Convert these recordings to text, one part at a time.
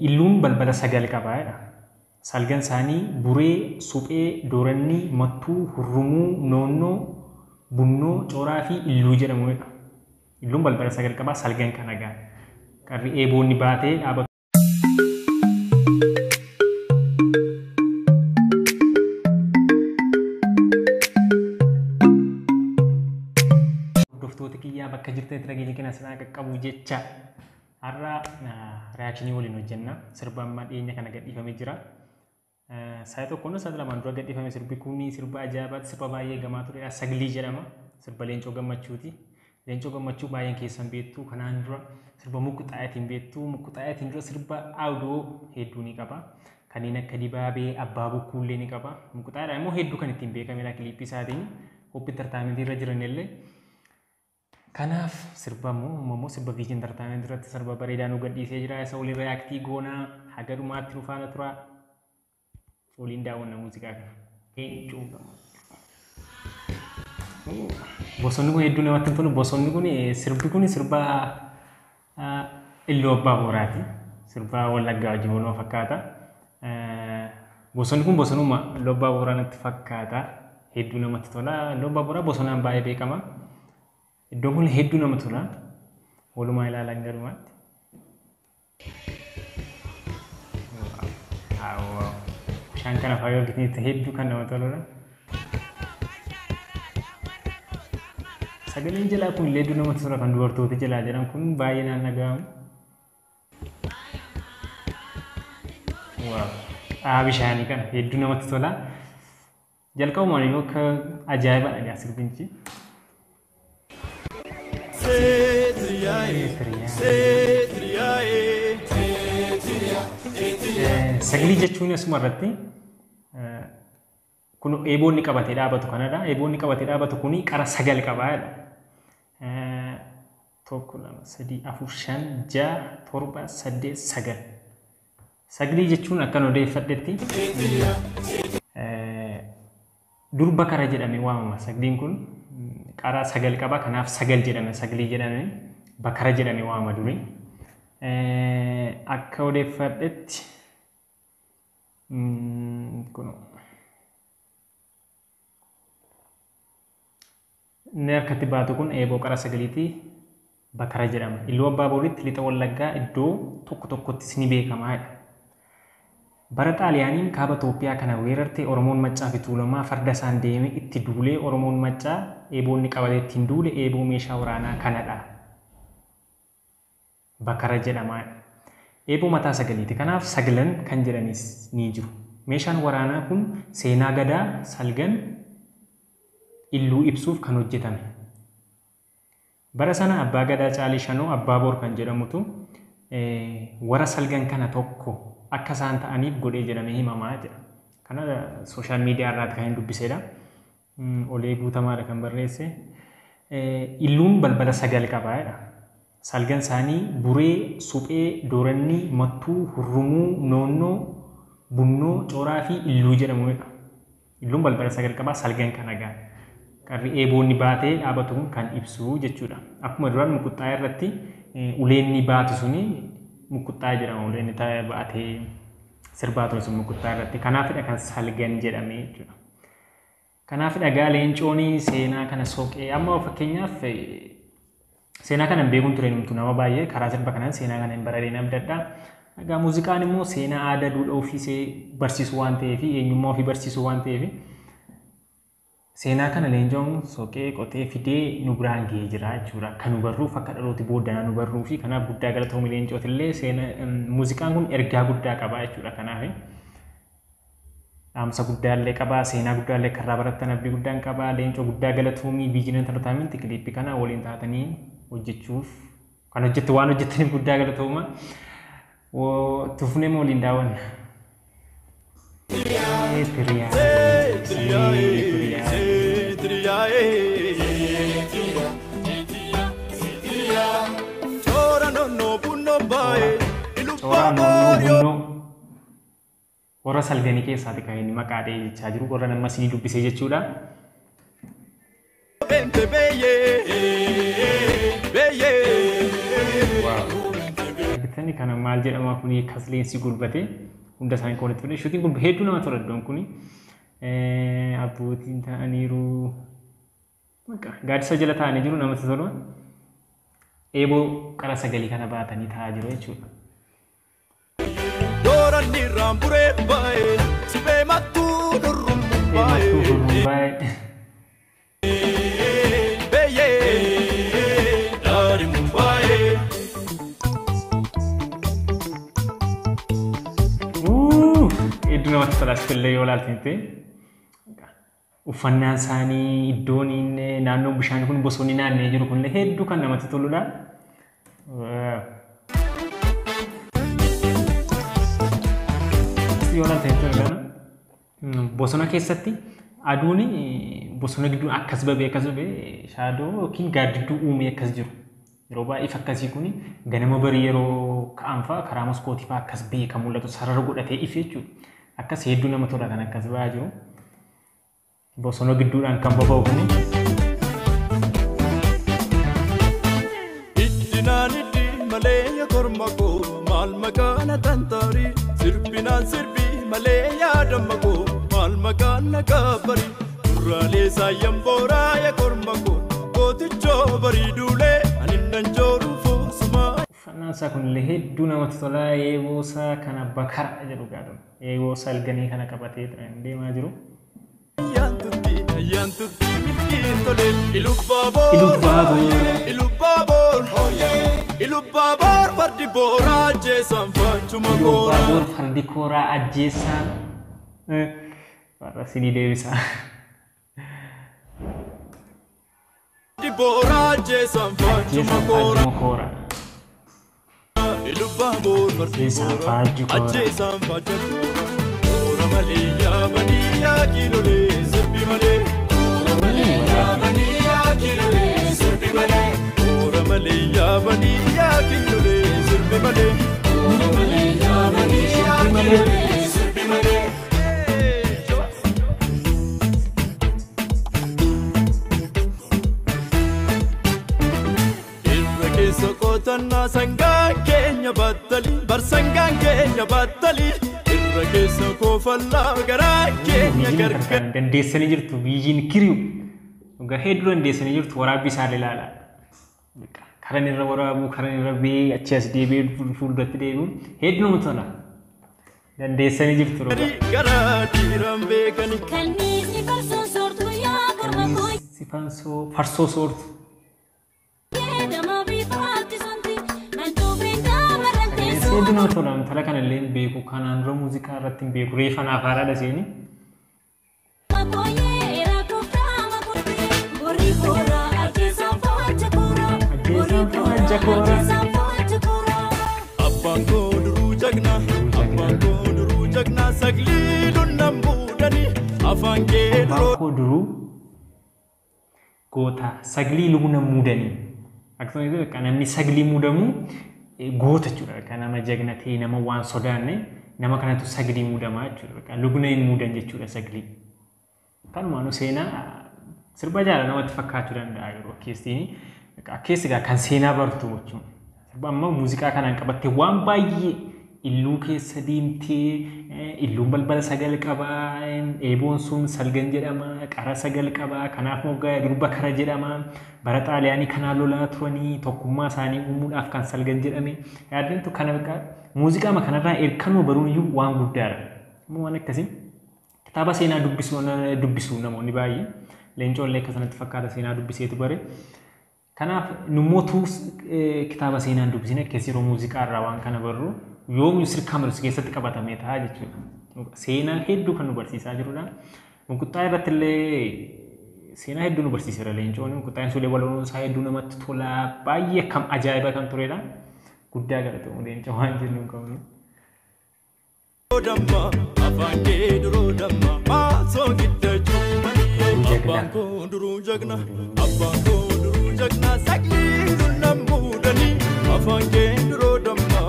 illuun balbala sagal qabaadha. Salgan isaanii buree, suphee, doorannii, mattuu, hurrumuu, noonnoo, bunnoo, cooraa fi illuu jedhamudha. Illuun balbala sagal qabaa salgan kana gaa. Qarri eeboonni baatee dhaabatu. Hordoftoota kiyyaa bakka jirtanitti nageenya kenna sanaa qaqqabu jecha har'a reakshinii waliin hojjenna. Sirba amma dhiyeenya kana gadhiifamee jira. Saya tokkoon isa lamaan dura gadhiifame sirbi kun sirba ajaa'ibaati, sirba baay'ee gamaa turedha. Saglii jedhama. Sirba Leencoo Gammachuuti. Leencoo Gammachuu baay'een keessan beektu. Kanaan dura sirba Mukkuxaayatiin beektu. Mukkuxaayatiin dura sirba Aawdoo hedduu ni qaba. Kanneen akka Dibaabee, Abbaa Bokkuullee ni qaba. Mukkuxaayaadhaan immoo hedduu kan ittiin beekamedha kiliippii isaatiin. Hoppi tartaamintii irra jiranillee. Kanaaf sirba immoo sirba Viijin tartaamintii irratti sirba bareedaa nu gadhiisee jira. Isa waliin reaaktii goonaa haga dhumaatti nu faana tura. Waliin daawwanna muuziqaa kana. Leencoo Gammachuu. Bosonni kun hedduu namatti tolu. Bosonni kun sirbi kun sirba Illuu Abbaa Booraati. Sirba Wallaggaa wajjin waluma fakkaata. Bosonni kun bosonuma Illuu Abbaa Booraa natti fakkaata. Hedduu namatti tola. Illuu Abbaa Booraa bosonaan baay'ee beekama. Iddoon kun hedduu namatti tola. Walumaa ilaalan garumaatti. Bishaan kana faayoo gitniitti hedduu kan namatti toludha. Sagaleen jalaa kun illee hedduu namatti tola. Kan dubartoota jalaa jedhan kun baay'ee naan dhaga'amu. Bishaanii kana hedduu namatti tola. Jalqabumaan immoo akka ajaa'ibadha sirbichi. Saglii jechuun asuma irratti kun eeboonni qabatee dhaabatu kanadha. Eeboonni qabatee dhaabatu kuni qara sagal qabaadha. 1 2 3 4 5 6 7 8 9. Saglii jechuun akkan odeeffadhetti durba kara jedhamee waamama. Sagliin kun qara sagal qaba. Kanaaf sagal jedhame saglii jedhame bakara jedhamee waamama duri. Akka odeeffadhetti kuno inni harkatti baatu kun eeboo qara sagaliitii bakara jedhama. Illuu Abbaa Booritti lixa Wallaggaa iddoo tokko tokkotti ni beekamaadha. Bara Xaaliyaaniin kaaba Itoophiyaa kana weerartee Oromoon Maccaa fi Tuulamaa farda isaan deeme itti duulee Oromoon Maccaa eeboonni qabatee ittiin duule eeboo meeshaa waraanaa kanadha. Bakara jedhama. Eeboo mataa sagaliiti. Kanaaf saglan kan jedhanis ni jiru. Meeshaan waraanaa kun seenaa gadaa salgan illuu ibsuuf kan hojjetame. Bara sana abbaa gadaa Caalii Shanoo Abbaa Boor kan jedhamutu wara salgan kana tokko akka isaan ta'aniif godhee jedhamee himamaa jedha. Kana sooshaal miidiyaa irraatti kan hin dubbisedha. Olee Guutamaadha kan barreesse. Illuun balbala sagal qabaadha. Salgan isaanii buree, suphee, doorannii, mattuu, hurrumuu, noonnoo, bunnoo, cooraa fi illuu jedhamudha. Illuun balbala sagal qabaa salgan kana gaa. Qarri eeboonni baatee dhaabatu kun kan ibsu jechuudha. Akkuma duraan Mukkuxaayaa irratti uleen ni baatu suni Mukkuxaayaa jedhama. Uleen ni baatee sirbaa ture sun Mukkuxaayaa irratti. Kanaafidha kan salgan jedhame jechuudha. Kanaafidha gaa Leencoon seenaa kana soqee amma fakkeenyaaf seenaa kana beekuun ture numtu nama baay'ee karaa sirba kanaan seenaa kana hin baradeen abdadha. Egaa muuziqaan immoo seenaa aadaa duudhaa ofii barsiisuu waan ta'eef eenyummaa ofii barsiisuu waan ta'eef seenaa kana Leencoon soqee qotee fidee nu biraan ga'ee jira jechuudha. Kan nu barruuf akka dhalooti booddanaa nu barruu fi kanaaf guddaa galatoomii Leencootillee muuziqaan kun ergaa guddaa qaba jechuudha. Kanaaf dhaamsa guddaallee qaba, seenaa guddaallee karraa barattan abdii guddaan qaba. Leencoo guddaa galatoomii Viijin Entertainment kiliippii kana waliin taatanii hojjechuuf kan hojjettu waan hojjettaniif guddaa galatooma. Tufnee waliin daawwanna. Warra salganii keessaati kan inni maqaa dhahee jechaa jiru. Warra nama sinii dubbisee jechuudha. argitanii kana maal jedhama kuni akkas leensi gulbate hunda isaanii koolitti fide shuutiin kun hedduu nama tola iddoon kuni abbootiin ta'aniiru gaaddisa jala ta'anii jiru namatti tolu eeboo qara sagalii kana baatanii taa'aa jiru jechuudha. Dooranni raamburee baay'ee sibee mattuu nurruun baay'ee. Hedduu namatti tolas illee yoo ilaaltinte uffannaan isaanii iddoon naannoo bishaan kun bosonni naannee jiru kun hedduu kan namatti toludha. Yoo ilaaltinte bosona keessatti aduun bosona gidduu akkas babee shaadoo yookiin gaaddidduu uumee akkas jiru. Yeroo baay'ee akkasii kun ganama barii yeroo ka'anfaa karaa maskootii fa'aa akkas ba'ee kan mul'atu sarara godhatee ife jechuudha. Akkas hedduu nama tola kan akkas ba'aa jiru. Bosona gidduudhaan kan baba'u kun. Iddinaan iddi malee yakorma koo maal makaana tantaarii sirbinaan sirbii malee yaadama koo maal makaana kaabari duraalee saayyan booraa yakorma koo gootichoo barii duulee aninnan jooruu fuusuma. Uffannaan isaa kunillee hedduu namatti tola. Eeboo isaa kana bakara jedhu gaadhu. Eeboo isaa ilganii kana qabatee deemaa jiru. Ayyaantutti milkiin tolee Ilubbaaboor fardi booraa ajjeesaan faachuma koora. Ilubbaaboor fardi kooraa ajjeesaan warra sinii deebisaa. Booraa ajjeesaan faachuma koora. Ilubbaaboor fardi booraa ajjeesaan faachuma koora malee yaabanii yaakiilolee sirbi malee. Sokotana sangaan keenya battali barsangaan keenya battali irra keessa koofallaa garaa keenya gargar. Dandeessanii jirtu biyyiin kiriyu hedduu dandeessanii jirtu waraabbii isaan ilaala. Karan irra waraabuu karan irra bee achi as deebi'ee fuulduratti deebi'uun hedduu namatti tola. Dandeessanii jirtu roga. Garaa dhiiraan beekani. Kanniisni farsoo soortu yaa korma koo. Sifansoo farsoo soortu. Hedduu namatti tola. Intala kanallee hin beeku kanaan dura muuziqaa irratti hin beeku reefa naaf haaraadha seeni. Abbaan koo duruu jagnaa saglii lunnaan muudanii afaan kee duroo. Abbaan koo duruu goota saglii lunnaan muudanii. Akkasumas namni saglii muudamu goota jechuudha. Nama jagna ta'e nama waan sodaanne nama kanatu saglii muudamaa jechuudha. Lugna hin muudan jechuudha saglii. Kanumaanu seenaa sirba jaala namatti fakkaachuu danda'a yeroo keessi kan seenaa bartu jechuudha. Sirba amma muuziqaa kanaan qabattee waan baay'ee illuu keessa deemtee illuun balbala sagal qabaa eeboon sun salgan jedhama qara sagal qabaa kanaaf moggaa durba kara jedhama bara xaaliyaanii kanaan lolaa turanii tokkummaa isaanii uumuudhaaf kan salgan jedhame yaadintu kana muuziqaa kanarraa erkanuu baruun iyyuu waan guddaadha. Waan akkasii kitaaba seenaa dubbisuu namoonni baay'ee leencoollee akkasumatti fakkaata seenaa dubbiseetu bare. Kanaaf nummootu kitaaba seenaan dubbisine keessa yeroo muuziqaa irraa waan kana barru yoo music cameras keessatti qabatamee ta'a jechuudha. Seenaa hedduu kan nu barsiisaa jirudha. Munkuxaa irratti illee seenaa hedduu nu barsiiseera leencoon. Munkuxaan suulee waloon isaa hedduu namatti tola baay'ee akkam ajaa'iba kan turedha. Guddaa galatoomuu leencoo waan jennu qabnu. Damma afaan kee duroo damma maasoo giddachuu abbaan koo duruu jagna saglii lunnaan muudanii afaan kee duroo damma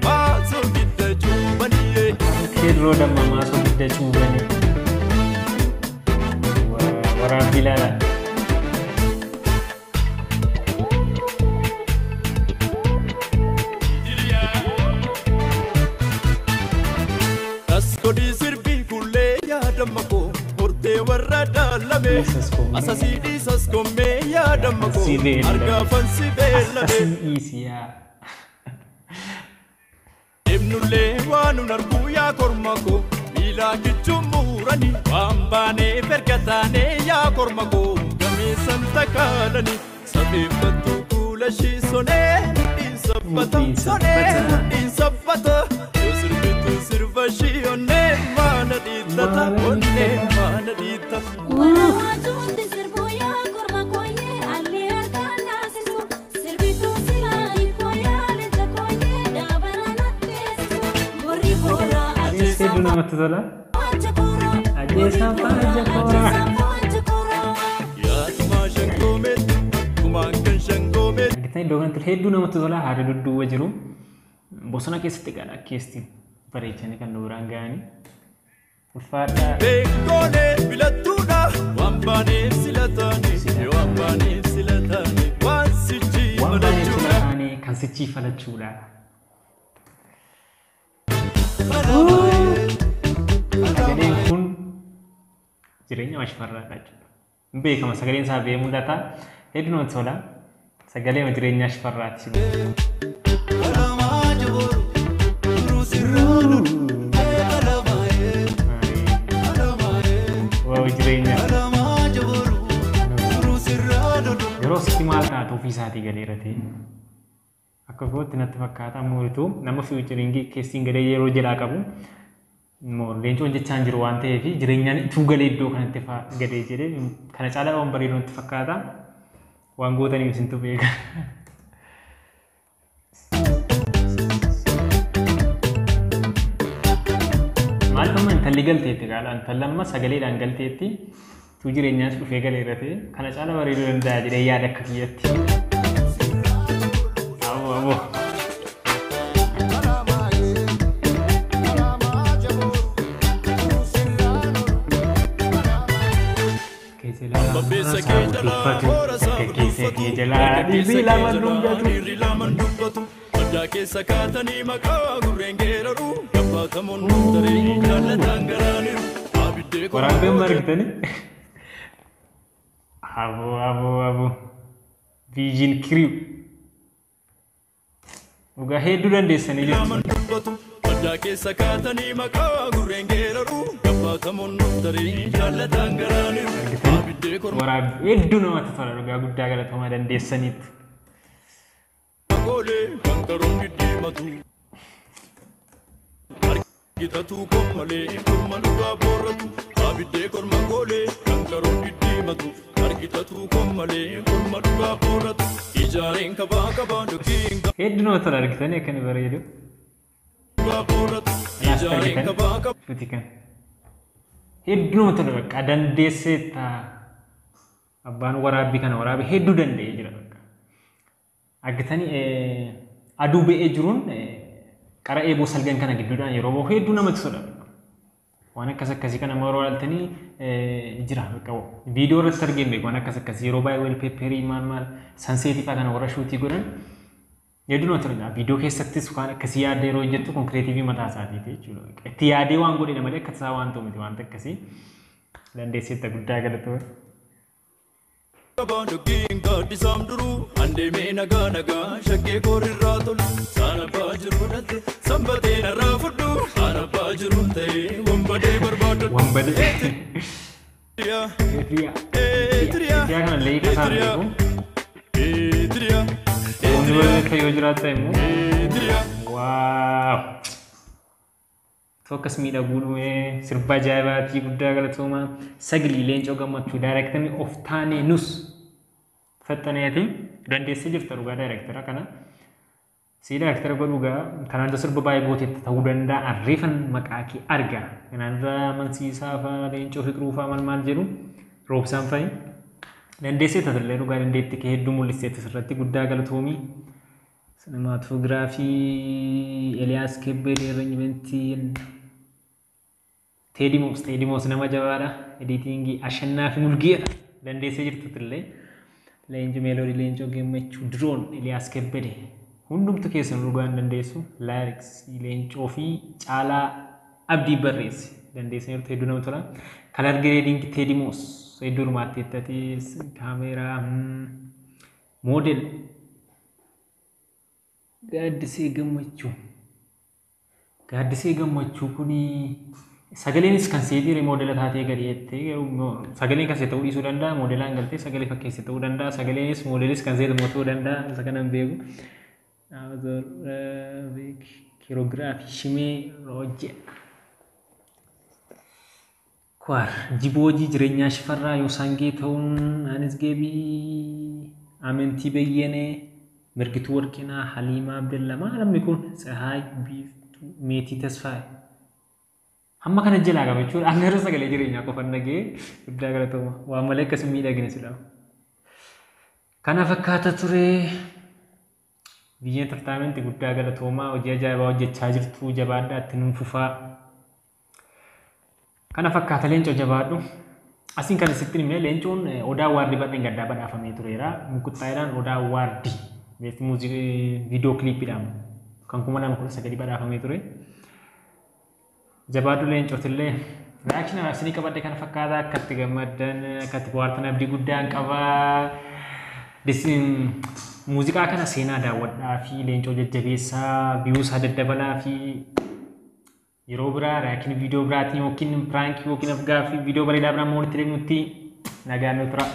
maasoo giddachuu baniyee. Kee duroo damma maasoo giddachuu baniyee. Waraabbii ilaala. godhi sirbii kullee yaadamma koo hortee warra daalame asasiidhi saskommee yaadamma koo argaafan si beellame Ibnullee waanun arguu yaa korma koo miilaa kichuun muuranii waan baanee fergataanee yaa korma koo gameessan takaalanii sabeeffattu kuula shiisonee mudhiin sabbata sonee mudhiin sabbata yoo sirbitu sirba shiiyonnee maana dhiittata onnee maana dhiittata. Hedduu namatti tola. Ajjeesaan faanja koora. Argitan iddoo kanatti hedduu namatti tola. Haala dudduuba jiru. Bosona keessatti gaadha keessi bareechanii kan nu biraan ga'anii. Ulfaadhaa. Beekoonee filattuudha waan baaneef silataanii waan baaneef silataanii waan sichii falachuudha. Kan sichii falachuudha. Sagaleen kun jireenya ashfarraadha jechuudha. Hin beekama sagaleen isaa ba'ee mul'ata. Hedduu namatti tola. Sagalee jireenya ashfarraati. Waa jireenya. Yeroo sitti maal taatu ofii isaatii galeera ta'e. Akka gootti natti fakkaata moorituu nama fiicharingii keessin galee yeroo jedhaa qabu. Leencoon jechaan jiru waan ta'eef jireenyaan itti galee iddoo kanatti gadee jedhee kana caalaa waan bareedu natti fakkaata. Waan gootaniif isintu beeka. Maal amma intalli galteetti gaala intalli amma sagaleedhaan galteetti tuu jireenyaas dhufee galeera ta'e kana caalaa bareeduu danda'a jedhee yaada akka kiyyatti. Aboo. Keessa kaatanii maqaa gurreen geeraru gabbatamuun daree jaalataan garaaniru abiddee waraabeen margitanii aboo viijin kiriw dhugaa hedduu dandeessanii jirtu. Addaa keessa kaatanii maqaa gurreen geeraru gabbatamuun daree jaalataan garaaniru abiddee waraabee hedduu namatti tola dhugaa guddaa galatamaa dandeessaniitti. Kankaroon diddiimatu argitatu kommalee korma dhugaa boorratu abiddee korma goolee kankaroon diddiimatu argitatu kommalee korma dhugaa boorratu ijaareen kabaa kabaa dhokiin hedduu namatti tola argitanii akkani bareedu dhugaa boorratu ijaareen kabaa kabaa hedduu namatti tola bakka dandeesseetta abbaan waraabbii kana waraabee hedduu danda'ee jira. Argitanii aduu ba'ee jiruun qara eeboo salgan kana gidduudhaan yeroo bahu hedduu namatti tola. Waan akkasii kana yeroo ilaaltanii jira. Viidiyoo irratti argeen beeku waan akkasii yeroo baay'ee waalpeepperii maal sanseetii fa'aa kana warra shuutii godhan hedduu namatti tola. Viidiyoo keessattis waan akkasii yaadde yeroo hojjettu konkireetiivii mataa isaatiiti jechuudha. Itti yaadee waan godhedha malee akka tasaa waan ta'u miti waan akkasii dandeesseetta guddaa galatoomne. Kabaandokiin gaaddisaam duruu andeemee nagaa shakkee koorirraa tolu saana baajiru dhatte sanbatee narraa fudhu saana baajiru ta'ee wambadee barbaadu. Wambadee. Tiriyaa kana leeyiqa isaa beeku. Wanti waliin yoo jiraata immoo. Waaw. Tokkas miidhaguu dhumee sirba ajaa'ibaatii guddaa galatooma Saglii Leencoo Gammachuu daayireektarii of taanee nus faxxaneeti dandeessee jirta dhugaa daayireektara kana si daayireektara godhugaa kanaan dura sirba baay'ee gootetti ta'uu danda'a arriifan maqaa kee arga kanaan dura Amansiisaa fa'aa Leencoo Fiqiruu fa'aa maal jedhu roobsaan fa'i dandeessee tatillee dhugaa dandeetti kee hedduu mul'isteetti sirratti guddaa galatoomii sinematoograafii Eliyaas Kebbedee Renyimentii Teedimoos nama jabaadha. Editingii Ashannaafi Mulgeedha. Dandeessee jirtutillee. Leencoo Meeloodii Leencoo Gammachuu Diroon Eliyaas Kebbedee. Hundumtu keessan dhugaan dandeessu. Laayiriksii Leencoo fi Caalaa Abdii barreesse. Dandeessaniirtu hedduu namatti tola. Kalar grading Teddy Moss hedduu hirmaattee tatis kaameeraa moodel Gaaddisee Gammachuu. Gaaddisee Gammachuu kuni sagaleenis kan seetii moodela taatee gadi jettee sagaleen kan see ta'uu dhiisuu danda'a moodelaan galtee sagalee fakkeesse ta'uu danda'a sagaleenis moodelis kan see ta'uu danda'a isa kanan beeku. Kiroogiraafii Shimee Roojee. Kwar Jiboojii jireenyaa Shifarraa Yoosangee ta'uun Anis Geebii Amantii Beyyenee Mirgituu Warqinaa Haliimaa Abdallaa maalamni kun Tsahaay Biiftuu Meetii Tasfaayee. Amma kana jalaa qaba jechuudha. Angara sagalee jireenyaa qofan dhagee guddaa galatooma. Waan malee akkasii miidhagina silaa. Kana fakkaata ture. Biyya entertainment guddaa galatoomaa hojii ajaa'ibaa hojjechaa jirtu jabaadhaa itti nuun fufaa. Kana fakkaata leencoo jabaadhu. Asiin kan sitti himee leencoon odaa waardii badheen gaddaa badhaafamee tureera. Mukuttaayidhaan odaa waardii. Beekti muuziqii viidiyoo kiliippiidhaan kan 2019 badhaafamee ture. Jabaadhu leencootillee reakshinii araarsinii qabadde kana fakkaata akkatti gammaddan akkatti bohaartan abdii guddaan qabaa. Muuziqaa kana seenaa daawwadhaa fi leencoo jajjabeessaa biyuusaa daddabalaa fi yeroo biraa reakshinii viidiyoo biraatiin yookiin piraankii yookiin afgaaffii viidiyoo bareedaa biraan walitti deemnutti nagaan nu tura.